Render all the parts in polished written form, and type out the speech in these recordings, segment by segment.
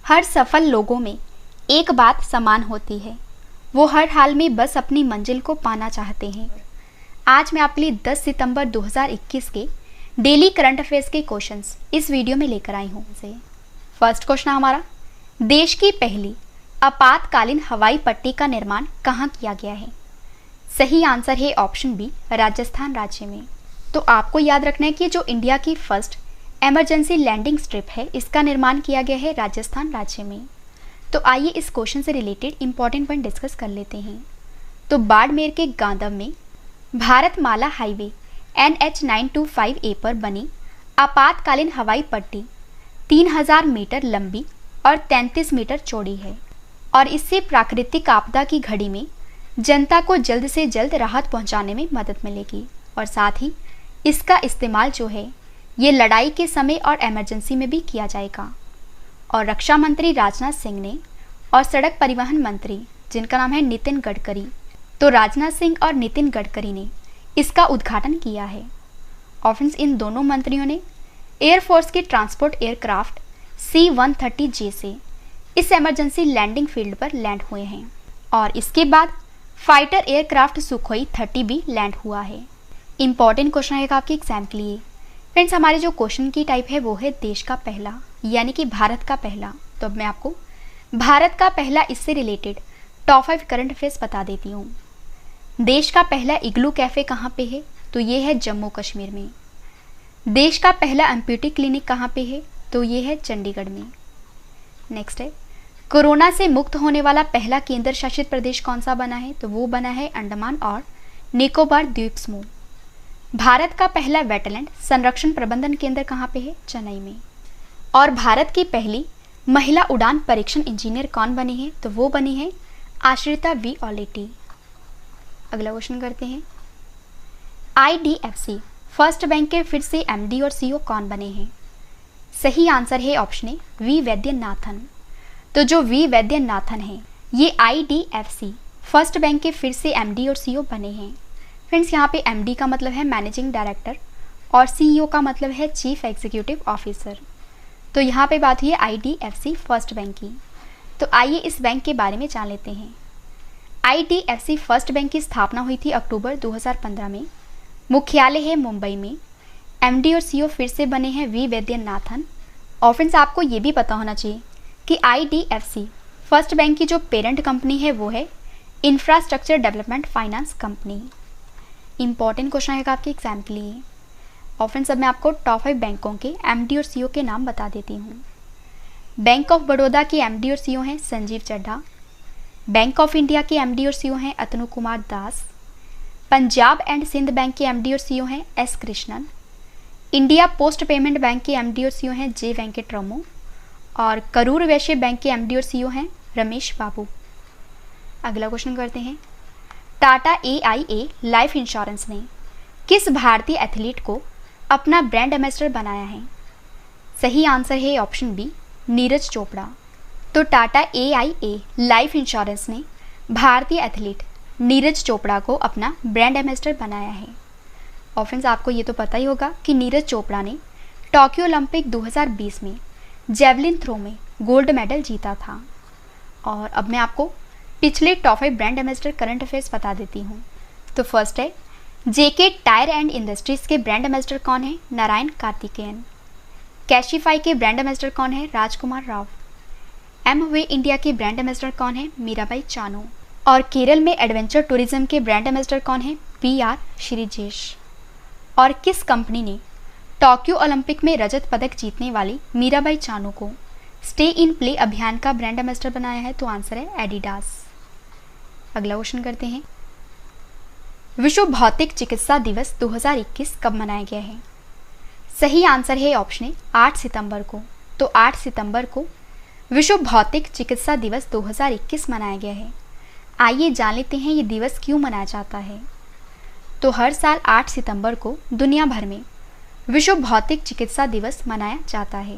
हर सफल लोगों में एक बात समान होती है, वो हर हाल में बस अपनी मंजिल को पाना चाहते हैं। आज मैं आपके लिए 10 सितंबर 2021 के डेली करंट अफेयर्स के क्वेश्चंस इस वीडियो में लेकर आई हूँ। फर्स्ट क्वेश्चन हमारा, देश की पहली आपातकालीन हवाई पट्टी का निर्माण कहाँ किया गया है? सही आंसर है ऑप्शन बी, राजस्थान राज्य में। तो आपको याद रखना है कि जो इंडिया की फर्स्ट इमरजेंसी लैंडिंग स्ट्रिप है, इसका निर्माण किया गया है राजस्थान राज्य में। तो आइए इस क्वेश्चन से रिलेटेड इंपॉर्टेंट पॉइंट डिस्कस कर लेते हैं। तो बाड़मेर के गांधव में भारतमाला हाईवे NH925A पर बनी आपातकालीन हवाई पट्टी 3000 मीटर लंबी और 33 मीटर चौड़ी है और इससे प्राकृतिक आपदा की घड़ी में जनता को जल्द से जल्द राहत पहुंचाने में मदद मिलेगी और साथ ही इसका इस्तेमाल जो है ये लड़ाई के समय और इमरजेंसी में भी किया जाएगा। और रक्षा मंत्री राजनाथ सिंह ने और सड़क परिवहन मंत्री जिनका नाम है नितिन गडकरी, तो राजनाथ सिंह और नितिन गडकरी ने इसका उद्घाटन किया है। और फ्रेंड्स, इन दोनों मंत्रियों ने एयरफोर्स के ट्रांसपोर्ट एयरक्राफ्ट C-130J से इस इमरजेंसी लैंडिंग फील्ड पर लैंड हुए हैं और इसके बाद फाइटर एयरक्राफ्ट सुखोई 30 भी लैंड हुआ है। इंपॉर्टेंट क्वेश्चन है आपके एग्जाम के लिए। फ्रेंड्स, हमारे जो क्वेश्चन की टाइप है वो है देश का पहला, यानी कि भारत का पहला। तो अब मैं आपको भारत का पहला इससे रिलेटेड टॉप 5 करंट अफेयर्स बता देती हूँ। देश का पहला इग्लू कैफ़े कहाँ पे है? तो ये है जम्मू कश्मीर में। देश का पहला एम्प्यूटी क्लिनिक कहाँ पे है? तो ये है चंडीगढ़ में। नेक्स्ट है, कोरोना से मुक्त होने वाला पहला केंद्र शासित प्रदेश कौन सा बना है? तो वो बना है अंडमान और निकोबार द्वीप समूह। भारत का पहला वेटलैंड संरक्षण प्रबंधन केंद्र कहाँ पे है? चेन्नई में। और भारत की पहली महिला उड़ान परीक्षण इंजीनियर कौन बनी है? तो वो बनी है आश्रिता V. ऑलेटी। अगला क्वेश्चन करते हैं, IDFC फर्स्ट बैंक के फिर से MD और CEO कौन बने हैं? सही आंसर है ऑप्शन ए, V. वैद्यनाथन। तो जो V. वैद्यनाथन है ये IDFC फर्स्ट बैंक के फिर से MD और CEO बने हैं। फ्रेंड्स, यहाँ पे MD का मतलब है मैनेजिंग डायरेक्टर और CEO का मतलब है चीफ एग्जीक्यूटिव ऑफिसर। तो यहाँ पे बात हुई है IDFC फर्स्ट बैंक की। तो आइए इस बैंक के बारे में जान लेते हैं। IDFC फर्स्ट बैंक की स्थापना हुई थी अक्टूबर 2015 में। मुख्यालय है मुंबई में। MD और CEO फिर से बने हैं V. वैद्यनाथन। और फ्रेंड्स, आपको ये भी पता होना चाहिए कि IDFC फर्स्ट बैंक की जो पेरेंट कंपनी है वो है infrastructure development finance company. Important question है आपके एग्जाम के लिए। और फ्रेंड्स, अब मैं आपको टॉप 5 बैंकों के MD और CEO के नाम बता देती हूँ। बैंक ऑफ बड़ौदा के MD और CEO हैं Sanjeev Chadha. Bank of India के MD और CEO हैं अतनु कुमार दास। पंजाब एंड सिंध बैंक के MD और CEO हैं S. Krishnan. India post payment bank के MD और CEO हैं J. वेंकटरमू। और करूर वैश्य बैंक के MD और CEO हैं रमेश बाबू। अगला क्वेश्चन करते हैं, टाटा AIA लाइफ इंश्योरेंस ने किस भारतीय एथलीट को अपना ब्रांड एम्बेसडर बनाया है? सही आंसर है ऑप्शन बी, नीरज चोपड़ा। तो टाटा AIA लाइफ इंश्योरेंस ने भारतीय एथलीट नीरज चोपड़ा को अपना ब्रांड एम्बेसडर बनाया है। और फ्रेंड्स, आपको ये तो पता ही होगा कि नीरज चोपड़ा ने टोक्यो ओलंपिक 2020 में जेवलिन थ्रो में गोल्ड मेडल जीता था। और अब मैं आपको पिछले top 5 brand ambassador current affairs बता देती हूँ। तो फर्स्ट है, JK टायर एंड इंडस्ट्रीज के ब्रांड एम्बेसडर कौन है? नारायण कार्तिकेयन। कैशिफाई के ब्रांड एम्बेसडर कौन है? राजकुमार राव। एमवे इंडिया के ब्रांड एम्बेसडर कौन है? मीराबाई चानू। और केरल में एडवेंचर टूरिज्म के ब्रांड एम्बेसडर कौन है? PR श्रीजेश। और किस कंपनी ने टोक्यो ओलंपिक में रजत पदक जीतने वाली मीराबाई चानू को स्टे इन प्ले अभियान का ब्रांड एम्बेसडर बनाया है? तो आंसर है एडिडास। अगला क्वेश्चन करते हैं, विश्व भौतिक चिकित्सा दिवस 2021 कब मनाया गया है? सही आंसर है ऑप्शन ए, 8 सितंबर को। तो 8 सितंबर को विश्व भौतिक चिकित्सा दिवस 2021 मनाया गया है। आइए जान लेते हैं ये दिवस क्यों मनाया जाता है। तो हर साल 8 सितंबर को दुनिया भर में विश्व भौतिक चिकित्सा दिवस मनाया जाता है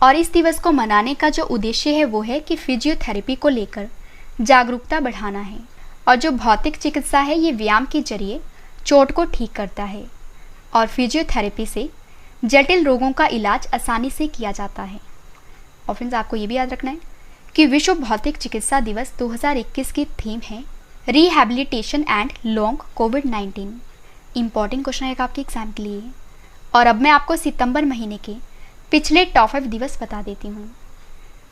और इस दिवस को मनाने का जो उद्देश्य है वो है कि फिजियोथेरेपी को लेकर जागरूकता बढ़ाना है। और जो भौतिक चिकित्सा है ये व्यायाम के जरिए चोट को ठीक करता है और फिजियोथेरेपी से जटिल रोगों का इलाज आसानी से किया जाता है। और फ्रेंड्स आपको ये भी याद रखना है कि विश्व भौतिक चिकित्सा दिवस 2021 की थीम है rehabilitation and long covid. Important question है आपके एग्जाम के लिए। और अब मैं आपको सितंबर महीने के पिछले टॉप 5 दिवस बता देती हूँ।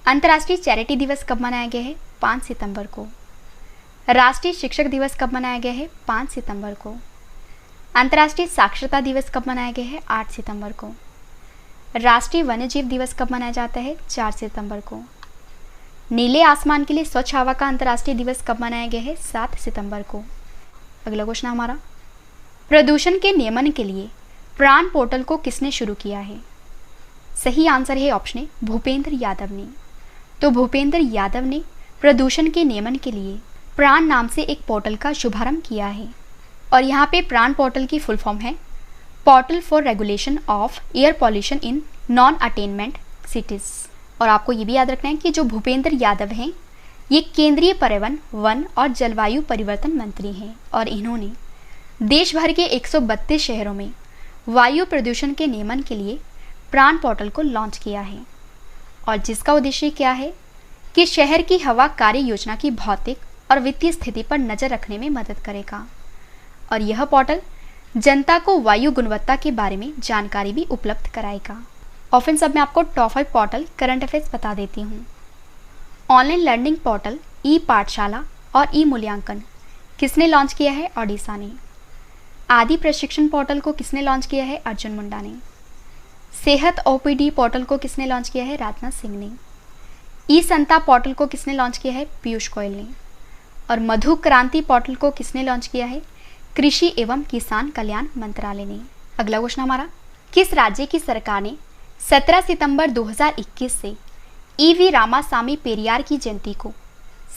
अंतर्राष्ट्रीय चैरिटी दिवस कब मनाया गया है? 5 सितंबर को। राष्ट्रीय शिक्षक दिवस कब मनाया गया है? 5 सितंबर को। अंतर्राष्ट्रीय साक्षरता दिवस कब मनाया गया है? 8 सितंबर को। राष्ट्रीय वन्यजीव दिवस कब मनाया जाता है? 4 सितंबर को। नीले आसमान के लिए स्वच्छ हवा का अंतर्राष्ट्रीय दिवस कब मनाया गया है? 7 सितंबर को। अगला क्वेश्चन हमारा, प्रदूषण के नियमन के लिए प्राण पोर्टल को किसने शुरू किया है? सही आंसर है ऑप्शन ए, भूपेंद्र यादव ने। तो भूपेंद्र यादव ने प्रदूषण के नियमन के लिए प्राण नाम से एक पोर्टल का शुभारंभ किया है। और यहाँ पे प्राण पोर्टल की फुल फॉर्म है portal for regulation of air pollution in non attainment cities. और आपको ये भी याद रखना है कि जो भूपेंद्र यादव हैं ये केंद्रीय पर्यावरण, वन और जलवायु परिवर्तन मंत्री हैं और इन्होंने देश भर के 132 शहरों में वायु प्रदूषण के नियमन के लिए प्राण पोर्टल को लॉन्च किया है। और जिसका उद्देश्य क्या है कि शहर की हवा कार्य योजना की भौतिक और वित्तीय स्थिति पर नजर रखने में मदद करेगा। और यह पोर्टल जनता को वायु गुणवत्ता के बारे में जानकारी भी उपलब्ध कराएगा। और फिर सब मैं आपको टॉप 5 पोर्टल करंट अफेयर्स बता देती हूँ। ऑनलाइन लर्निंग पोर्टल ई पाठशाला और ई मूल्यांकन किसने लॉन्च किया है? ओडिशा ने। आदि प्रशिक्षण पोर्टल को किसने लॉन्च किया है? अर्जुन मुंडा ने। सेहत ओपीडी पोर्टल को किसने लॉन्च किया है? राजनाथ सिंह ने। ई संता पोर्टल को किसने लॉन्च किया है? पीयूष गोयल ने। और मधु क्रांति पोर्टल को किसने लॉन्च किया है? कृषि एवं किसान कल्याण मंत्रालय ने। अगला क्वेश्चन हमारा, किस राज्य की सरकार ने 17 सितंबर 2021 से ईवी रामासामी पेरियार की जयंती को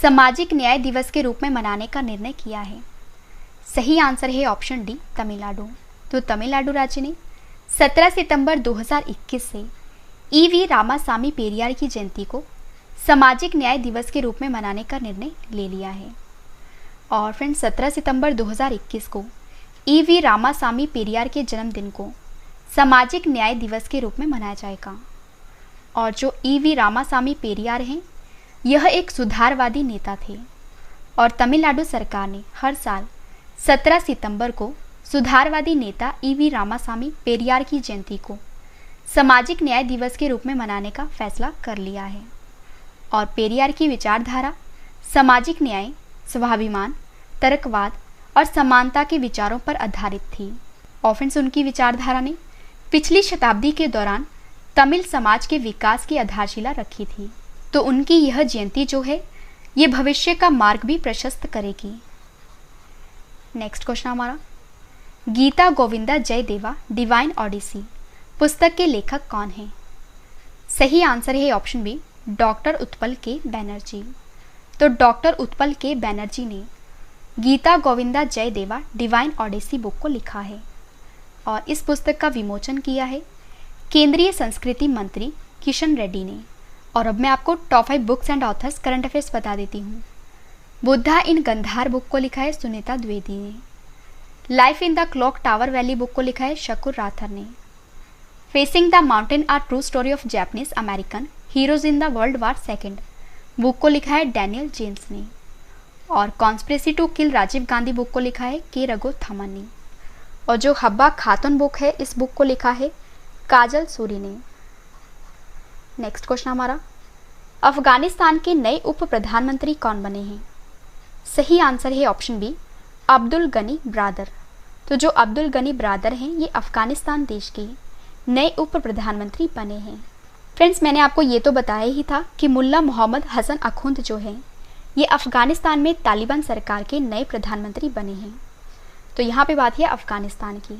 सामाजिक न्याय दिवस के रूप में मनाने का निर्णय किया है? सही आंसर है ऑप्शन डी, तमिलनाडु। तो तमिलनाडु राज्य ने 17 सितंबर 2021 से ईवी रामासामी पेरियार की जयंती को सामाजिक न्याय दिवस के रूप में मनाने का निर्णय ले लिया है। और फ्रेंड्स 17 सितंबर 2021 को ईवी रामासामी पेरियार के जन्मदिन को सामाजिक न्याय दिवस के रूप में मनाया जाएगा। और जो ईवी रामासामी पेरियार हैं यह एक सुधारवादी नेता थे और तमिलनाडु सरकार ने हर साल 17 सितंबर को सुधारवादी नेता ईवी रामासामी पेरियार की जयंती को सामाजिक न्याय दिवस के रूप में मनाने का फैसला कर लिया है। और पेरियार की विचारधारा सामाजिक न्याय, स्वाभिमान, तर्कवाद और समानता के विचारों पर आधारित थी। और फ्रेंड्स उनकी विचारधारा ने पिछली शताब्दी के दौरान तमिल समाज के विकास की आधारशिला रखी थी। तो उनकी यह जयंती जो है ये भविष्य का मार्ग भी प्रशस्त करेगी। नेक्स्ट क्वेश्चन हमारा, गीता गोविंदा जयदेवा डिवाइन ओडिसी पुस्तक के लेखक कौन हैं? सही आंसर है ऑप्शन बी, डॉक्टर उत्पल के बैनर्जी। तो डॉक्टर उत्पल के बैनर्जी ने गीता गोविंदा जयदेवा डिवाइन ओडिसी बुक को लिखा है और इस पुस्तक का विमोचन किया है केंद्रीय संस्कृति मंत्री किशन रेड्डी ने। और अब मैं आपको top 5 books and authors current affairs बता देती हूँ। बुद्धा इन गंधार बुक को लिखा है सुनीता द्विवेदी ने। Life in the clock tower valley book को लिखा है शकुर राथर ने। Facing the mountain a true story of Japanese American heroes in the world war second book को लिखा है डैनियल जेम्स ने। और conspiracy to kill Rajiv Gandhi book को लिखा है के रघुथमन ने। और जो हब्बा खातून बुक है इस बुक को लिखा है काजल सूरी ने। नेक्स्ट क्वेश्चन हमारा, अफगानिस्तान के नए उप प्रधानमंत्री कौन बने हैं? सही आंसर है ऑप्शन बी, अब्दुल गनी ब्रादर। तो जो अब्दुल गनी ब्रादर हैं ये अफगानिस्तान देश के नए उप प्रधानमंत्री बने हैं। फ्रेंड्स मैंने आपको ये तो बताया ही था कि मुल्ला मोहम्मद हसन अखुंद जो हैं ये अफगानिस्तान में तालिबान सरकार के नए प्रधानमंत्री बने हैं। तो यहाँ पे बात है अफगानिस्तान की।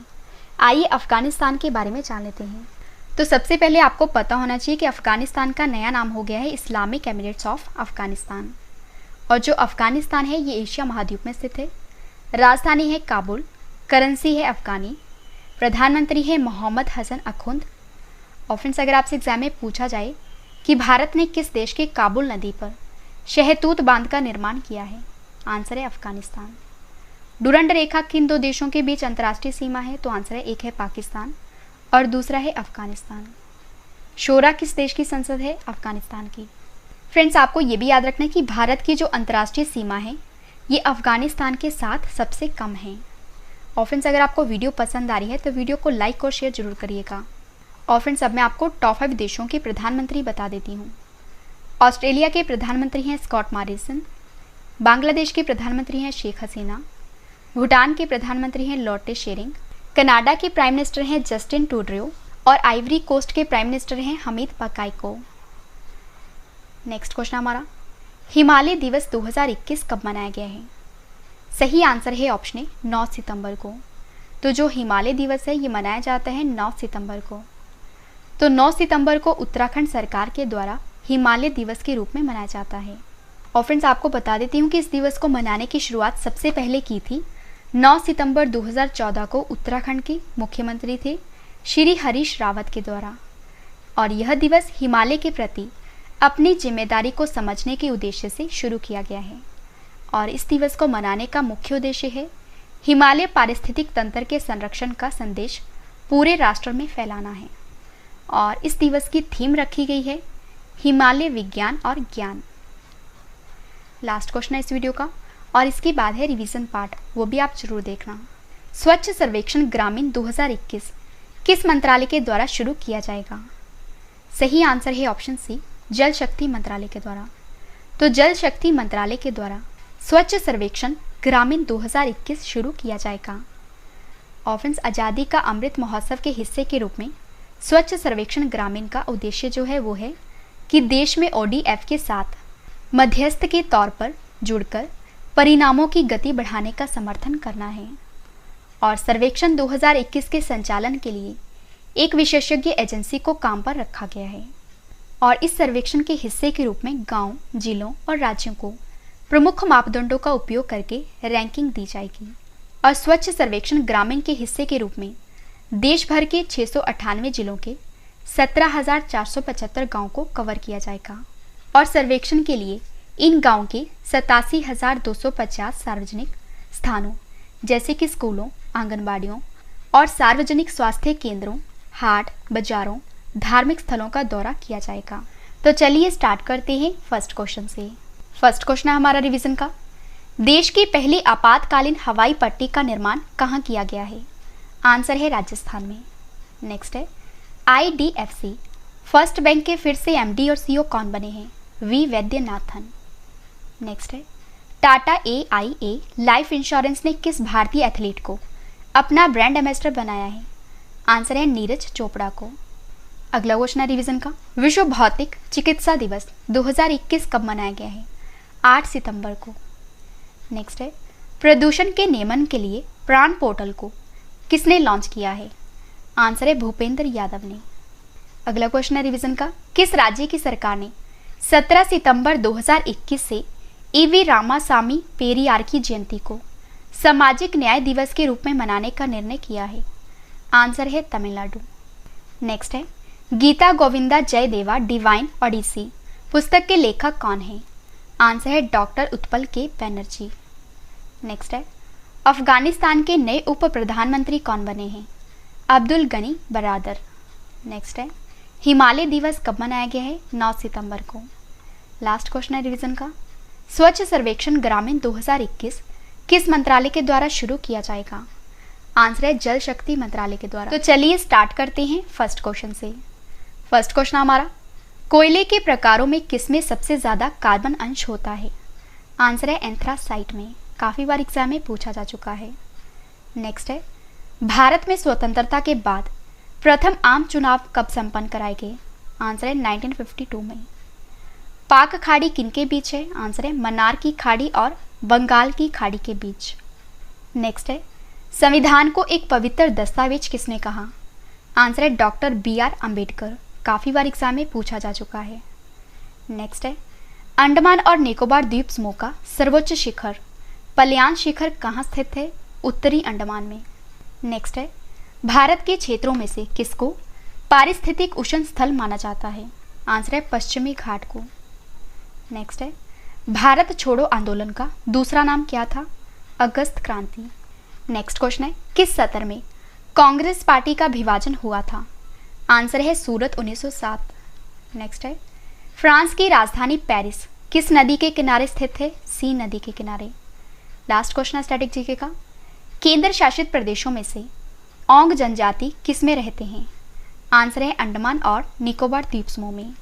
आइए अफगानिस्तान के बारे में जान लेते हैं। तो सबसे पहले आपको पता होना चाहिए कि अफगानिस्तान का नया नाम हो गया है इस्लामिक एमिरेट्स ऑफ अफगानिस्तान। और जो अफगानिस्तान है ये एशिया महाद्वीप में स्थित है। राजधानी है काबुल, करेंसी है अफगानी, प्रधानमंत्री है मोहम्मद हसन अखुंद। और फ्रेंड्स अगर आपसे एग्जाम में पूछा जाए कि भारत ने किस देश के काबुल नदी पर शहतूत बांध का निर्माण किया है, आंसर है अफगानिस्तान। डुरंड रेखा किन दो देशों के बीच अंतर्राष्ट्रीय सीमा है, तो आंसर है एक है पाकिस्तान और दूसरा है अफगानिस्तान। शोरा किस देश की संसद है? अफगानिस्तान की। फ्रेंड्स, आपको ये भी याद रखना है कि भारत की जो अंतर्राष्ट्रीय सीमा है ये अफगानिस्तान के साथ सबसे कम है। और फ्रेंड्स, अगर आपको वीडियो पसंद आ रही है तो वीडियो को लाइक और शेयर जरूर करिएगा। और फ्रेंड्स, अब मैं आपको टॉप 5 देशों के प्रधानमंत्री बता देती हूँ। ऑस्ट्रेलिया के प्रधानमंत्री हैं स्कॉट मॉरिसन, बांग्लादेश के प्रधानमंत्री हैं शेख हसीना, भूटान के प्रधानमंत्री हैं लोटे शेरिंग, कनाडा के प्राइम मिनिस्टर हैं जस्टिन ट्रूडेau और आइवरी कोस्ट के प्राइम मिनिस्टर हैं हमीद बकाइको। नेक्स्ट क्वेश्चन हमारा, हिमालय दिवस 2021 कब मनाया गया है? सही आंसर है ऑप्शन ए 9 सितंबर को। तो जो हिमालय दिवस है ये मनाया जाता है 9 सितंबर को। तो 9 सितंबर को उत्तराखंड सरकार के द्वारा हिमालय दिवस के रूप में मनाया जाता है। और फ्रेंड्स, आपको बता देती हूँ कि इस दिवस को मनाने की शुरुआत सबसे पहले की थी 9 सितंबर 2014 को उत्तराखंड के मुख्यमंत्री थे श्री हरीश रावत के द्वारा। और यह दिवस हिमालय के प्रति अपनी जिम्मेदारी को समझने के उद्देश्य से शुरू किया गया है। और इस दिवस को मनाने का मुख्य उद्देश्य है हिमालय पारिस्थितिक तंत्र के संरक्षण का संदेश पूरे राष्ट्र में फैलाना है। और इस दिवस की थीम रखी गई है हिमालय विज्ञान और ज्ञान। लास्ट क्वेश्चन है इस वीडियो का और इसके बाद है रिवीजन पार्ट, वो भी आप जरूर देखना। स्वच्छ सर्वेक्षण ग्रामीण 2021 किस मंत्रालय के द्वारा शुरू किया जाएगा? सही आंसर है ऑप्शन सी, जल शक्ति मंत्रालय के द्वारा। तो जल शक्ति मंत्रालय के द्वारा स्वच्छ सर्वेक्षण ग्रामीण 2021 शुरू किया जाएगा। और फ्रेंड्स, आज़ादी का अमृत महोत्सव के हिस्से के रूप में स्वच्छ सर्वेक्षण ग्रामीण का उद्देश्य जो है वो है कि देश में ODF के साथ मध्यस्थ के तौर पर जुड़कर परिणामों की गति बढ़ाने का समर्थन करना है। और सर्वेक्षण 2021 के संचालन के लिए एक विशेषज्ञ एजेंसी को काम पर रखा गया है। और इस सर्वेक्षण के हिस्से के रूप में गांव, जिलों और राज्यों को प्रमुख मापदंडों का उपयोग करके रैंकिंग दी जाएगी। और स्वच्छ सर्वेक्षण ग्रामीण के हिस्से के रूप में देश भर के 698 जिलों के 17,475 गाँव को कवर किया जाएगा। और सर्वेक्षण के लिए इन गाँव के 87,250 सार्वजनिक स्थानों जैसे कि स्कूलों, आंगनबाड़ियों और सार्वजनिक स्वास्थ्य केंद्रों, हाट, बाजारों, धार्मिक स्थलों का दौरा किया जाएगा। तो चलिए स्टार्ट करते हैं फर्स्ट क्वेश्चन से। फर्स्ट क्वेश्चन है हमारा रिवीजन का, देश की पहली आपातकालीन हवाई पट्टी का निर्माण कहाँ किया गया है? आंसर है राजस्थान में। नेक्स्ट है, IDFC फर्स्ट बैंक के फिर से MD और CEO कौन बने हैं? वी वैद्यनाथन। नेक्स्ट है, टाटा AIA लाइफ इंश्योरेंस ने किस भारतीय एथलीट को अपना ब्रांड एम्बेसडर बनाया है? आंसर है नीरज चोपड़ा को। अगला क्वेश्चन है रिवीजन का, विश्व भौतिक चिकित्सा दिवस 2021 कब मनाया गया है? 8 सितंबर को। नेक्स्ट है, प्रदूषण के नियमन के लिए प्राण पोर्टल को किसने लॉन्च किया है? आंसर है भूपेंद्र यादव ने। अगला क्वेश्चन है रिवीजन का, किस राज्य की सरकार ने 17 सितंबर 2021 से EV रामासामी पेरियार की जयंती को सामाजिक न्याय दिवस के रूप में मनाने का निर्णय किया है? आंसर है तमिलनाडु। नेक्स्ट है, गीता गोविंदा जयदेवा डिवाइन ओडिसी पुस्तक के लेखक कौन है? आंसर है डॉक्टर उत्पल के बैनर्जी। नेक्स्ट है, अफगानिस्तान के नए उप प्रधानमंत्री कौन बने हैं? अब्दुल गनी बरादर। नेक्स्ट है, हिमालय दिवस कब मनाया गया है? 9 सितंबर को। लास्ट क्वेश्चन है रिवीजन का, स्वच्छ सर्वेक्षण ग्रामीण 2021 किस मंत्रालय के द्वारा शुरू किया जाएगा? आंसर है जल शक्ति मंत्रालय के द्वारा। तो चलिए स्टार्ट करते हैं फर्स्ट क्वेश्चन से। फर्स्ट क्वेश्चन हमारा, कोयले के प्रकारों में किसमें सबसे ज्यादा कार्बन अंश होता है? आंसर है एंथ्रासाइट में। काफी बार एग्जाम में पूछा जा चुका है। नेक्स्ट है, भारत में स्वतंत्रता के बाद प्रथम आम चुनाव कब संपन्न कराए गए? आंसर है 1952 में। पाक खाड़ी किनके बीच है? आंसर है मन्नार की खाड़ी और बंगाल की खाड़ी के बीच। नेक्स्ट है, संविधान को एक पवित्र दस्तावेज किसने कहा? आंसर है डॉक्टर BR अम्बेडकर। काफ़ी बार एग्जाम में पूछा जा चुका है। नेक्स्ट है, अंडमान और निकोबार द्वीप समूह का सर्वोच्च शिखर पलियान शिखर कहाँ स्थित है? उत्तरी अंडमान में। नेक्स्ट है, भारत के क्षेत्रों में से किसको पारिस्थितिक उष्ण स्थल माना जाता है? आंसर है पश्चिमी घाट को। नेक्स्ट है, भारत छोड़ो आंदोलन का दूसरा नाम क्या था? अगस्त क्रांति। नेक्स्ट क्वेश्चन है, किस सत्र में कांग्रेस पार्टी का विभाजन हुआ था? आंसर है सूरत 1907। नेक्स्ट है, फ्रांस की राजधानी पेरिस किस नदी के किनारे स्थित है? सी नदी के किनारे। लास्ट क्वेश्चन है स्टैटिक जीके का, केंद्र शासित प्रदेशों में से ओंग जनजाति किस में रहते हैं? आंसर है अंडमान और निकोबार द्वीप समूह में।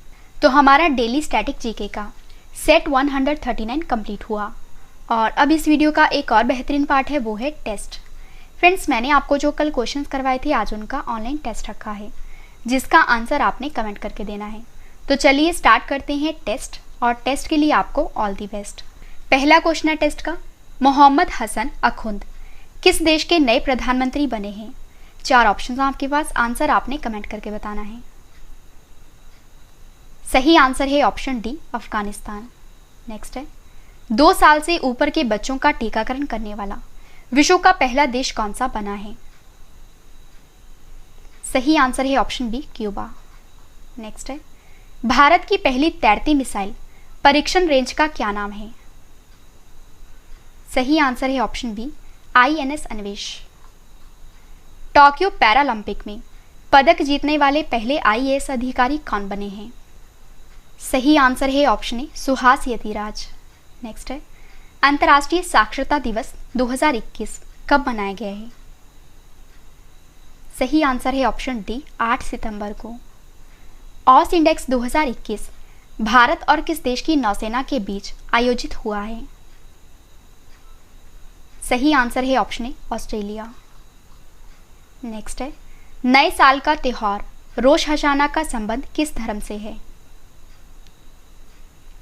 तो हमारा डेली स्टैटिक जीके का सेट 139 कंप्लीट हुआ और अब इस वीडियो का एक और बेहतरीन पार्ट है, वो है टेस्ट। फ्रेंड्स, मैंने आपको जो कल क्वेश्चंस करवाए थे आज उनका ऑनलाइन टेस्ट रखा है जिसका आंसर आपने कमेंट करके देना है। तो चलिए स्टार्ट करते हैं टेस्ट, और टेस्ट के लिए आपको ऑल दी बेस्ट। पहला क्वेश्चन है टेस्ट का, मोहम्मद हसन अखुंद किस देश के नए प्रधानमंत्री बने हैं? 4 ऑप्शन आपके पास, आंसर आपने कमेंट करके बताना है। सही आंसर है ऑप्शन डी, अफगानिस्तान। नेक्स्ट है, 2 साल से ऊपर के बच्चों का टीकाकरण करने वाला विश्व का पहला देश कौन सा बना है? सही आंसर है ऑप्शन बी, क्यूबा। नेक्स्ट है, भारत की पहली तैरती मिसाइल परीक्षण रेंज का क्या नाम है? सही आंसर है option B, INS Anvesh. Tokyo Paralympic में पदक जीतने वाले पहले IAS अधिकारी कौन बने हैं? सही आंसर है option A, Suhas Yathiraj. Next है, अंतर्राष्ट्रीय साक्षरता दिवस 2021 कब मनाया गया है? सही आंसर है ऑप्शन डी, 8 सितंबर को। ऑस इंडेक्स 2021 भारत और किस देश की नौसेना के बीच आयोजित हुआ है? सही आंसर है ऑप्शन ए, ऑस्ट्रेलिया। नेक्स्ट है, नए साल का त्योहार रोश हशाना का संबंध किस धर्म से है?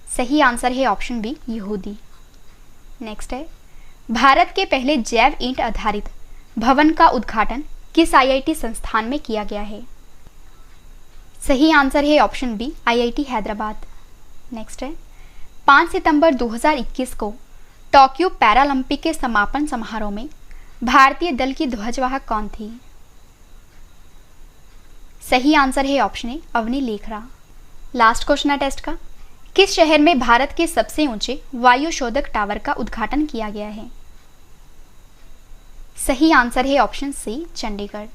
सही आंसर है ऑप्शन बी, यहूदी। नेक्स्ट है, भारत के पहले जैव ईंट आधारित भवन का उद्घाटन किस IIT संस्थान में किया गया है? सही आंसर है option B, IIT Hyderabad. Next है, 5 सितंबर 2021 को टोक्यो पैरालंपिक के समापन समारोह में भारतीय दल की ध्वजवाहक कौन थी? सही आंसर है option A, Avani Lekhara. Last question है टेस्ट का, किस शहर में भारत के सबसे ऊंचे वायु शोधक टावर का उद्घाटन किया गया है? सही आंसर है ऑप्शन सी, चंडीगढ़।